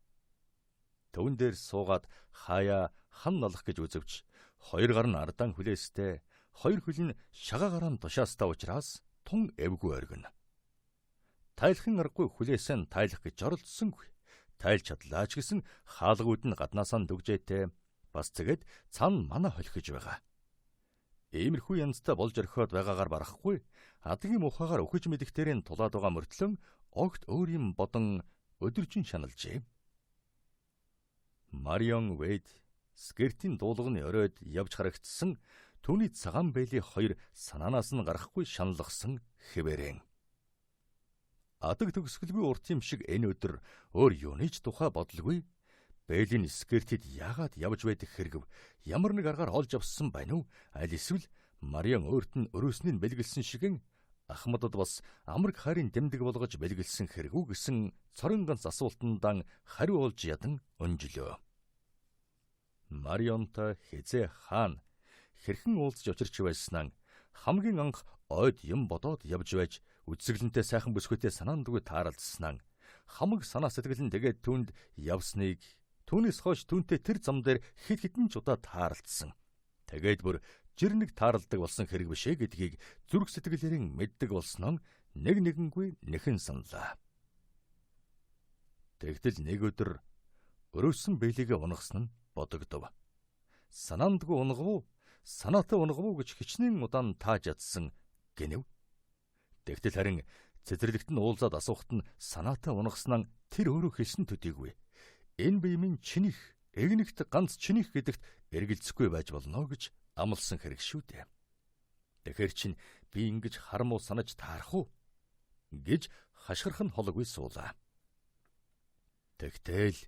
Төвөн дээр суугаад хаяа хан налах гэж үзвч хоёр гар нь ардаан хүлээстэй, хоёр хөл нь шагаагараа тушаастай учраас тун эвгүй оргино. Тайлахын аргагүй хүлээсэн тайлах гэж оролдсонгүй. Тайлж чадлаач гэсэн хаалгууд нь гаднаасаа дүгжээтэй бас тэгээд цаана мана холхиж байгаа. Иймэрхүү янзтай болж орхиод байгаагаар барахгүй адгийн мухагаар өхөж мэдхтэрийн тулаад байгаа мөртлөн огт өөр юм бодон өдөржин шаналжээ. Марион Вэйд скертийн дуулганы оройд явж харагдсан түүний цагаан бэйли хоёр санаанаас нь гарахгүй шаналгсан хэвээрэн. Адаг төгсгөлгүй урт юм шиг энэ өдөр өөр юунийч тухай бодлгүй. Бэйлийн скертэд яагаад явж байдаг хэрэгв ямар нэг аргаар олж авсан байна уу? Аль эсвэл Марион өөрт нь өрөөсний бэлгэлсэн шигэн ахмадад бас амраг хайрын дэмдэг болгож бэлгэлсэн хэрэгүү гэсэн цорын ганц асуултандан хариу олж ядан өнжлөө. Марионтой хизээ хаана хэрхэн уулзж очирч байснаа хамгийн анх ойд юм бодоод явж байж үсгэлэнтэй сайхан бүсгүйтэй санаандгүй тааралдснаа хамаг санаа сэтгэл нь тэгээд түүнд явсныг түүнээс хойш түүнтэй тэр зам дээр хэд хэдэн ч удаа тааралдсан. Тэгээд бүр жирнэг тааралдаг болсон хэрэг бишээ гэдгийг зүрх сэтгэлээрэн мэддэг болсноо нэг нэгэнгүй нэхэн саналаа. Тэгтэл нэг өдөр өрөөсөн бэлигээ унгасан нь бодогдов. Санаандгүй унгав уу, санаатай унгав уу гэж хичнээн удаан тааж ядсан гинэв. Тэгтэл харин цэцэрлэгт нь уулзаад асуухт нь санаатай унгаснаа тэр өөрөө хэлсэн төдийгүй. Энэ бие минь чиних, эгнэгт ганц чиних гэдэгт эргэлзэхгүй байж болно гэж амласан хэрэг шүү дээ. Тэгэхэр чин би ингэж харамуу санаж таарах уу гэж хашгирах нь хологгүй суулаа. Тэгтэл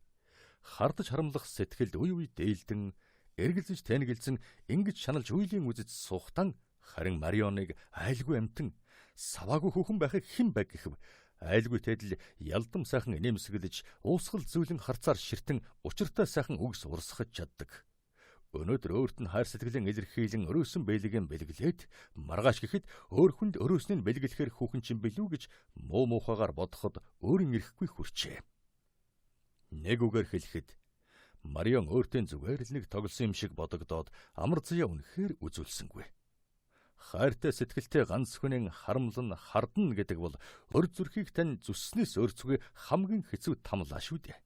хардаж харамлах сэтгэлд үе үе дээлдэн эргэлзэж тэнэгэлзэн ингэж шаналж үйлийн үзэж суухтан харин Марионыг айлгүй амтан саваагүй хүүхэн байхыг хэн баг гэхэв айлгүй тэдл ялдам сайхан инээмсэглэж уусгал зүүлэн харцаар ширтэн учиртай сайхан үгс урсгаж чаддаг. Өнөөдөр өөрт нь хайр сэтгэлийн илэрхийлэн өрөөсөн бэлгийн бэлгэлээд маргааш гэхэд өөр хүнд өрөөснийг бэлгэлэхээр хүүхэн чинь билүү гэж муу муухагаар бодоход өөрийн ирэхгүй хүрчээ. Нэг үгээр хэлэхэд Марион өөртөө зүгээр л нэг тоглосон юм шиг бодогдоод амар заяа үнэхээр үзүүлсэнгүй. Хайртай сэтгэлтэй ганц хүнийн харамлан хардна гэдэг бол өр зүрхийг тань зүсснээс өөрцгөө хамгийн хэцүү тамлаа шүү дээ.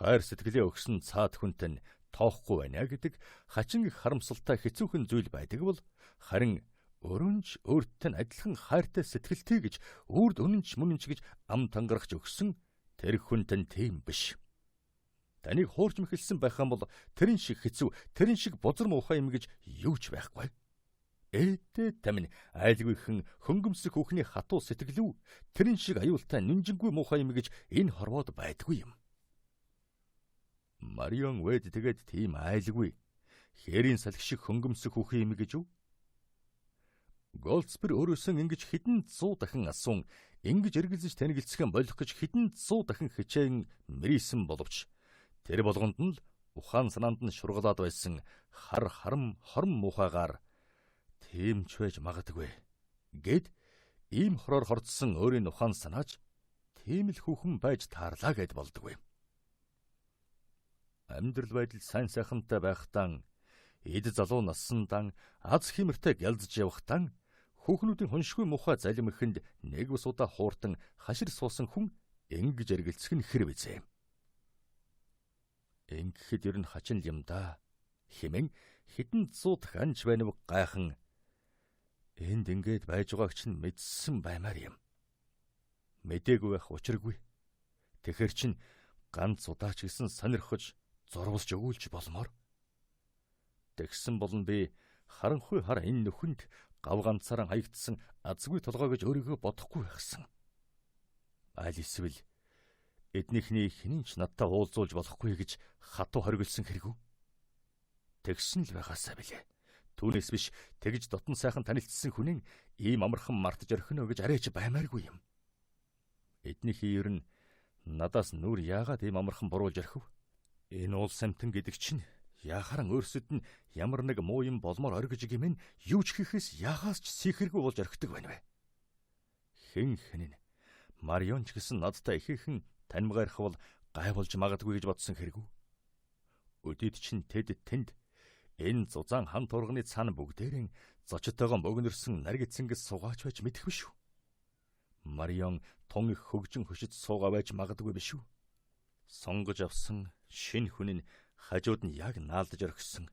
Хайр сэтгэлээ өгсөн цаад хүнтэй тоохгүй байна гэдэг хачин их харамсалтай хэцүүхэн зүйл байдаг бол харин өрөнж өөртөө адилхан хайртай сэтгэлтэй гэж үрд үнэнч мөнэнч гэж ам тангарахж өгсөн тэр хүнтэй тийм биш. Таныг хуурч мэхэлсэн байх юм бол тэрэн шиг хэцүү, тэрэн шиг бузар муухай юм гэж юу ч байхгүй. Ээдээ тамин айлгүйхэн хөнгөмсөх хүүхний хатуу сэтгэлүү тэрэн шиг аюултай нүнжингүй муухай юм гэж энэ хорвоод байдгүй юм. Марион Вэйд тэгээд тийм айлгүй хээрийн салхи шиг хөнгөмсөх хүүхэн юм гэж юу? Голдспер өөрөөсөө ингэж хэдэн 100 дахин асуун ингэж эргэлзэж тэнэгэлцхэн болох гэж хэдэн 100 дахин хичээн мэрийсэн боловч тэр болгонд нь л ухаан санаанд нь шургалаад байсан харам хорм муухайгаар тийм ч байж магадгүй гэд ийм хороор хордсон өөрийн ухаан санаач тийм л хүүхэн байж таарлаа гэд болдгоо. Амьдрал байдал сайн сайхантай байхдаа эд залуу наснаа аз хэмэртэй гялзж явхдаа хүүхнүүдийн хоншгүй муухай залим ихэнд нэг ус удаа хууртан хашир суусан хүн ингэж эргэлзэх нь хэр вэзээ. Ингэхэд ер нь хачин юм да. Хэмээн хэдэн зуут ханж байнав гайхан энд ингээд байж байгааг чинь мэдсэн баймаар юм. Мэдээгүй байх учиргүй. Тэгэхэр чин ганц удаач гэсэн сонирхож зурвалж өгүүлж болмоор. Тэгсэн болно би харанхуй хар энэ нөхөнд гав ганцаараа хаягдсан азгүй толгой гэж өөрийгөө бодохгүй байхсан. Аль эсвэл эднийхний хинэн ч надтай уулзуулж болохгүй гэж хатуу хоригдсан хэрэгүү. Тэгсэн л байгаасаа билээ. Түүнээс биш тэгж дотн сайхан танилцсан хүнийн ийм амархан мартаж орхино гэж арайч баймааргүй юм. Эднийхий ер нь надаас нүр яагаад ийм амархан буруулж орхив? Энэ уул самтан гэдэг чинь яахааран өөрсөд нь ямар нэг муу юм болмоор оргиж гимэн юу ч хийхээс яахаас ч сихэргүй болж орхидог байна вэ? Хэн хэнэн Марион ч гэсэн надтай ихээхэн таньмгаархвал гай болж магадгүй гэж бодсон хэрэгүү. Өдөд чинь тэнд энэ зузаан хам турганы цаана бүгдээрэн зочтойгоо богинорсон наргицэнгээс суугаач байж мэдэх биш үү? Марион тун их хөгжин хөшөж суугаа байж магадгүй биш үү? Сонгож авсан шинэ хүн нь хажууд нь яг наалдаж орхисон.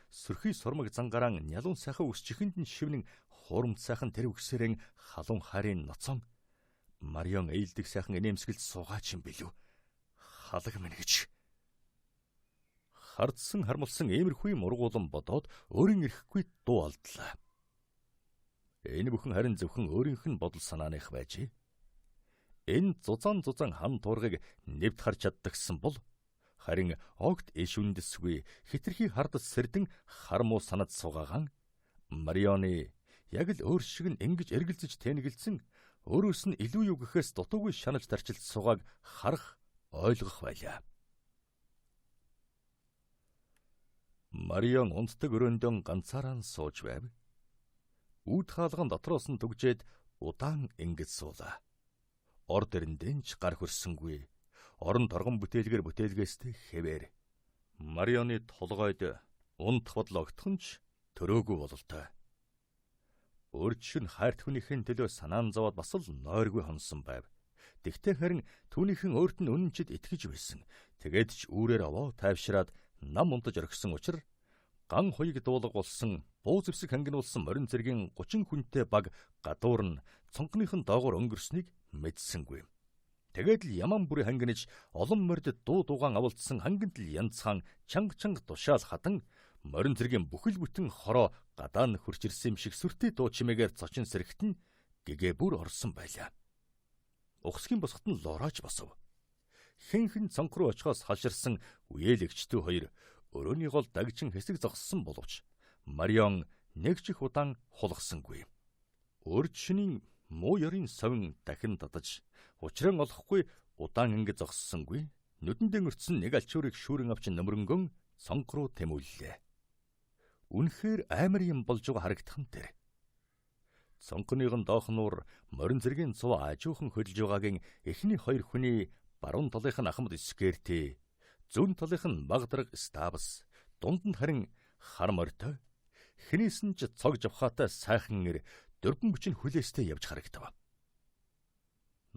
Сөрхий сурмаг зангарaan нялуун сайхан үсчихэнд нь шивнэн хуурмт сайхан тэр үгсэрэн халуун харийн ноцон. Марион ээлдэг сайхан инээмсгэлд суугаач юм билүү? Халаг минь гэж. Хардсан хармалсан иймэрхүү мургуулан бодоод өөрийн ирэхгүй дуу алдлаа. Энэ бүхэн харин зөвхөн өөрийнх нь бодол санааных байжээ. Энэ зузаан хам туургыг нэвт харж чаддагсан бол харин огт иш үндэсгүй хитрхи хардас сэрдэн хармуу санаад суугаагаан Марионы яг л өөр шиг нь ингэж эргэлзэж тэнэгэлцэн өөрөөс нь илүү юу гэхээс дутуугүй шанаж тарчилж суугааг харах ойлгох байлаа. Марион унтдаг өрөөндөө ганцаараа сууж байв. Үүд хаалган дотроос нь түгжээд удаан ингэж суулаа. Ор дэрэндэнч гар хөрсөнгүй. Орон торгон бүтээлгээр бүтээлгээстэй хэвээр. Марионы толгойд унтах бодол огтхонч төрөөгүй бололтой. Өөрчлөн хайрт хүнийхэн төлөө санаан зовоод бас л нойргүй хонсон байв. Тэгтээ харин түүнийхэн өөрт нь үнэнчид итгэж байсан. Тэгээд ч үүрээр овоо тайвшраад нам унтаж орхисон учраас ган хоёг дуулга болсон буу зэвсэг хангинуулсан морин цэргийн 30 хүнтэй баг гадуур нь цонхныхын доогуур өнгөрснийг мэдсэнгүй. Тэгээд л яман бүрийн хангинаж олон морьд дуу дуугаан авалдсан хангинт л янцхан чанга тушаал хадан морин цэргийн бүхэл бүтэн хороо гадаа нь хурж ирсэн юм шиг сүртэй дуу чимээгээр цочин сэрэгтэн гэгээ бүр орсон байлаа. Ухсгийн босгот нь лораач босов. Хэнхэн цонх руу очихоос халширсан үеэлэгчдүү хоёр өрөөний гол дагжин хэсэг зогссон боловч Марион нэг ч их удаан хулгасангүй. Өөрчлөний муу ёрын совин дахин дадаж учран олохгүй удаан ингэ зогссонгүй. Нүдэндээ өртсөн нэг алчуурыг шүүрэн авч нөмрөнгөн цонх руу тэмүүллээ. Үнэхээр амар юм болж байгаа харагдах нь тэр. Цонхныгын доохнуур морин цэргийн цуу ажуухан хөдөлж байгаагийн эхний хоёр хүний баруун талынх нь Ахмад Скерти, зүүн талынх нь Багдраг Ставс, дунд нь харин хар морьтой, хинээс нь ч цог жавхаатай сайхан нэр дөрвөн бүчин хүлээстэй явж харагдав.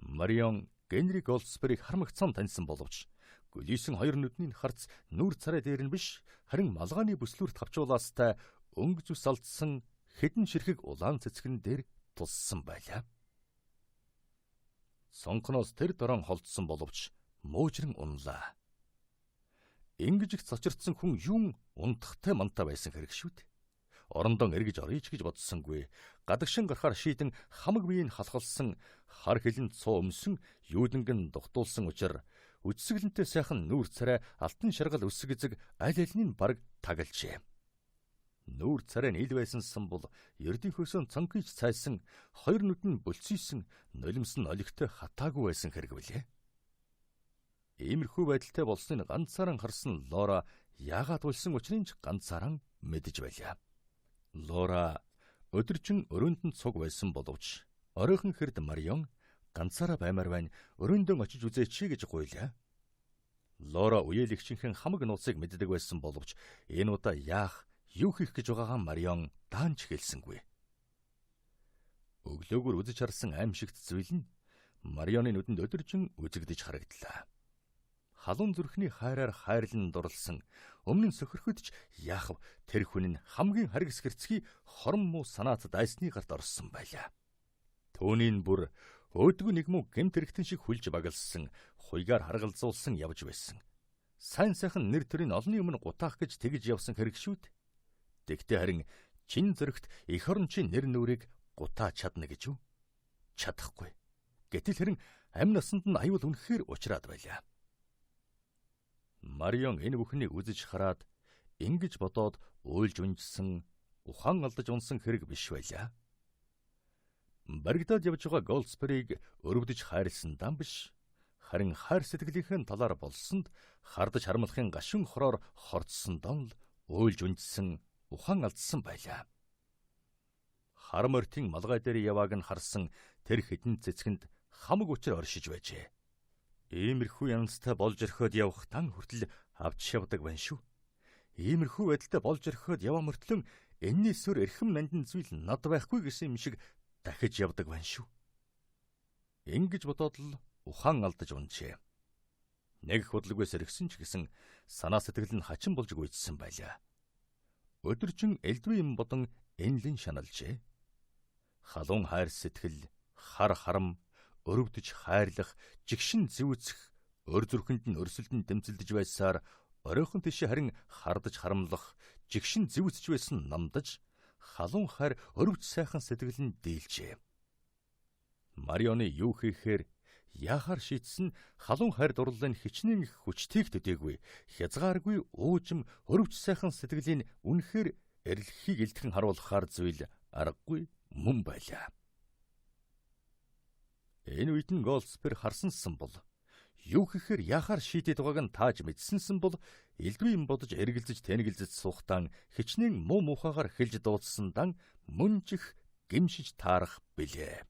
Марион Генри Голдсберийг хармагцсан таньсан боловч гөлийсэн хоёр нүдний харц нүур царай дээр нь биш, харин малгайны бүслүүрт хавчуулаастай өнгө зүс алдсан хэдэн ширхэг улаан цэцгэн дээр туссан байлаа. Сонхноос тэр дорон холдсон боловч муужран унлаа. Ингэж их цочирдсан хүн юун унтахтай мантай байсан хэрэг шүү дээ. Орондон эргэж оръё ч гэж бодсонгүй. Гадагшин гарахаар шийдэн хамаг биеийг халахалсан хар хилэн цуу өмсөн юудэнгэн дугтуулсан учраас үдсгэлэнтэй сайхан нүүр царай алтан шаргал өсөг эзэг аль алины бараг тагалжээ. Нүүр царай нийл байсансан бол ердийнхөөсөө цонхиж цайсан хоёр нүд нь бөлцөйсөн нулимс нь олигтой хатаагүй байсан хэрэг билээ. Иймэрхүү байдалтай болсныг ганцаараа харсан Лора яагаад улсан учрыг ганцаараа мэдэж байлаа. Лора өдөржин өрөөнд нь цуг байсан боловч оройхон хэрд Марион ганцаараа баймаар байна, өрөөндөө очиж үзээч гэж гуйлаа. Лора үеэлэгчийнхэн хамаг нууцыг мэддэг байсан боловч энэ удаа яах юу хийх гэж байгаагаа Марион даанч хэлсэнгүй. Өглөөгөр үзэж харсан аимшигт зүйл нь Марионы нүдэнд өдөржин үзэгдэж харагдлаа. халуун зүрхний хайраар хайрлан дурлсан өмнө нь сөхөрхөд ч Яаков тэр хүн нь хамгийн харгас гэрцгий хорон муу санаат дайсны гарт орсон байлаа. Түүнийг бүр өөдгөө нэг муу гэмт хэрэгтэн шиг хүлж багалсан, хуйгаар харгалзуулсан явж байсан. Сайн сайхан нэр төрийн олонний өмнө гутаах гэж тэгж явсан хэрэг шүүд. Тэгтээ харин чин зөрөгт эх орончийн нэр нүрийг гутаа чадна гэж юу? Чадахгүй. Гэтэл харин амь насанд нь аюул үнэхээр учраад байлаа. Марион энэ бүхнийг үзэж хараад ингэж бодоод уйлж унжсан, ухаан алдаж унсан хэрэг биш байлаа. Баригдаад явж байгаа Голдсперийг өрөвдөж хайрлсан дан биш. Харин хайр сэтгэлийнхэн талаар болсонд хардаж хармалхын гашуун хороор хордсон дон л уйлж унжсан, ухаан алдсан байлаа. Хар морьтын малгай дээр явааг нь харсан тэр хідэн цэцгэнд хамаг учир оршиж байжээ. Иймэрхүү янзтай болж өрхөд явах тан хүртэл авч явдаг байна шүү. Иймэрхүү байдалтай болж өрхөд яваа мөртлөн эннээсөр эрхэм нандин зүйл над байхгүй гэсэн юм шиг дахиж явдаг байна шүү. Ингэж бодоод л ухаан алдаж унжээ. Нэг худлаггүй сэргсэн ч гэсэн санаа сэтгэл нь хачин болж гүйцсэн байлаа. Өдөржин элдвээ юм бодон энлэн шаналжээ. Халуун хайр сэтгэл, хар харам, өрөвдөж хайрлах, жигшин зэвүцэх, өр зүрхэнд нь өрсөлдөн дэмцэлдэж байсаар оройхон тийш харин хардаж харамлах, жигшин зэвүцэж байсан намдаж, халуун хайр өрөвч сайхан сэтгэл нь дийлжээ. Марионы юу хийхээр яахаар шийдсэн халуун хайр дурлалын хичнээн их хүчтэйг төдийгүй хязгааргүй уужим өрөвч сайхан сэтгэлийн үнэхээр эрэлхийг илтгэн харуулахаар зүйл аргагүй мөн байлаа. Энэ үед нь Голдспер харсансан бол юу гэхээр яахаар шийдээд байгааг нь тааж мэдсэнсэн бол элдвээ юм бодож эргэлзэж тэнэгэлзэж суухтан хичнээн муу мухагаар хэлж дуудсан дан мөнжих гимшиж таарах билээ.